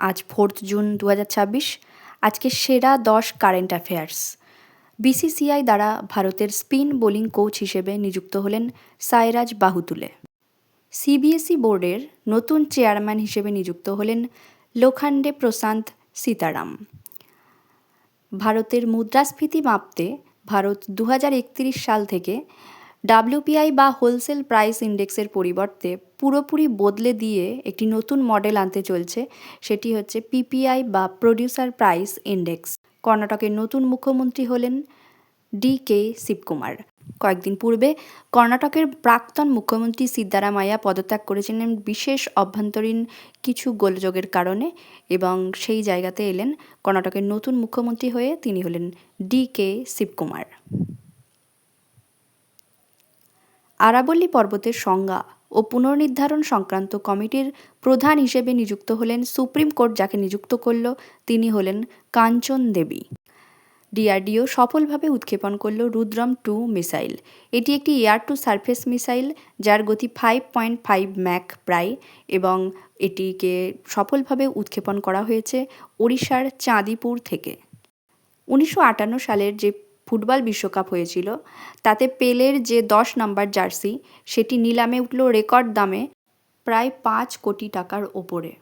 আজ 4 জুন 2026। আজকে সেরা 10 কারেন্ট অ্যাফেয়ার্স। বিসিসিআই দ্বারা ভারতের স্পিন বোলিং কোচ হিসেবে নিযুক্ত হলেন সাইরাজ বাহুতুলে। সিবিএসই বোর্ডের নতুন চেয়ারম্যান হিসেবে নিযুক্ত হলেন লোখান্ডে প্রশান্ত সীতারাম। ভারতের মুদ্রাস্ফীতি মাপতে ভারত 2031 সাল থেকে ডাব্লিউপিআই বা হোলসেল প্রাইস ইন্ডেক্সের পরিবর্তে পুরোপুরি বদলে দিয়ে একটি নতুন মডেল আনতে চলছে, সেটি হচ্ছে পিপিআই বা প্রডিউসার প্রাইস ইন্ডেক্স। কর্ণাটকের নতুন মুখ্যমন্ত্রী হলেন ডি.কে. শিবকুমার। কয়েকদিন পূর্বে কর্ণাটকের প্রাক্তন মুখ্যমন্ত্রী সিদ্দারামাইয়া পদত্যাগ করেছিলেন বিশেষ অভ্যন্তরীণ কিছু গোলযোগের কারণে, এবং সেই জায়গাতে এলেন কর্ণাটকের নতুন মুখ্যমন্ত্রী হয়ে, তিনি হলেন ডি.কে. শিবকুমার। আরাবল্লী পর্বতের সংজ্ঞা ও পুনর্নির্ধারণ সংক্রান্ত কমিটির প্রধান হিসেবে নিযুক্ত হলেন সুপ্রিম কোর্ট যাকে নিযুক্ত করল, তিনি হলেন কাঞ্চন দেবী। ডিআরডিও সফলভাবে উৎক্ষেপণ করল রুদ্রম-2 মিসাইল। এটি একটি এয়ার টু সারফেস মিসাইল যার গতি 5.5 ম্যাক প্রায়, এবং এটিকে সফলভাবে উৎক্ষেপণ করা হয়েছে ওড়িশার চাঁদিপুর থেকে। 1958 সালের যে ফুটবল বিশ্বকাপ হয়েছিল, তাতে পেলের যে 10 নম্বর জার্সি, সেটি নিলামে উঠল রেকর্ড দামে প্রায় 5 কোটি টাকার ওপরে।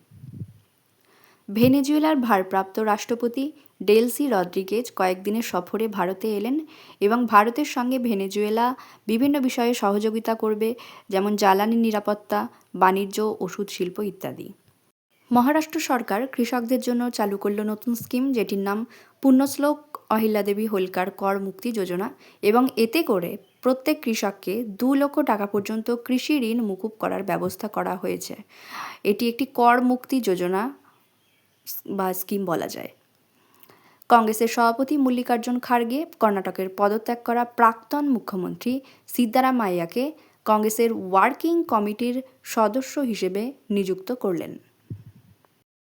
ভেনেজুয়েলার ভারপ্রাপ্ত রাষ্ট্রপতি ডেলসি রদ্রিগেজ কয়েকদিনের সফরে ভারতে এলেন, এবং ভারতের সঙ্গে ভেনেজুয়েলা বিভিন্ন বিষয়ে সহযোগিতা করবে, যেমন জ্বালানি নিরাপত্তা, বাণিজ্য, ওষুধ শিল্প ইত্যাদি। মহারাষ্ট্র সরকার কৃষকদের জন্য চালু করল নতুন স্কিম, যেটির নাম পুণ্যশ্লোক অহিল্যাদেবী হোলকার কর মুক্তি যোজনা, এবং এতে করে প্রত্যেক কৃষককে 2 লক্ষ টাকা পর্যন্ত কৃষি ঋণ মুকুব করার ব্যবস্থা করা হয়েছে। এটি একটি কর মুক্তি যোজনা বা স্কিম বলা যায়। কংগ্রেসের সভাপতি মল্লিকার্জুন খার্গে কর্ণাটকের পদত্যাগ করা প্রাক্তন মুখ্যমন্ত্রী সিদ্দারামাইয়াকে কংগ্রেসের ওয়ার্কিং কমিটির সদস্য হিসেবে নিযুক্ত করলেন।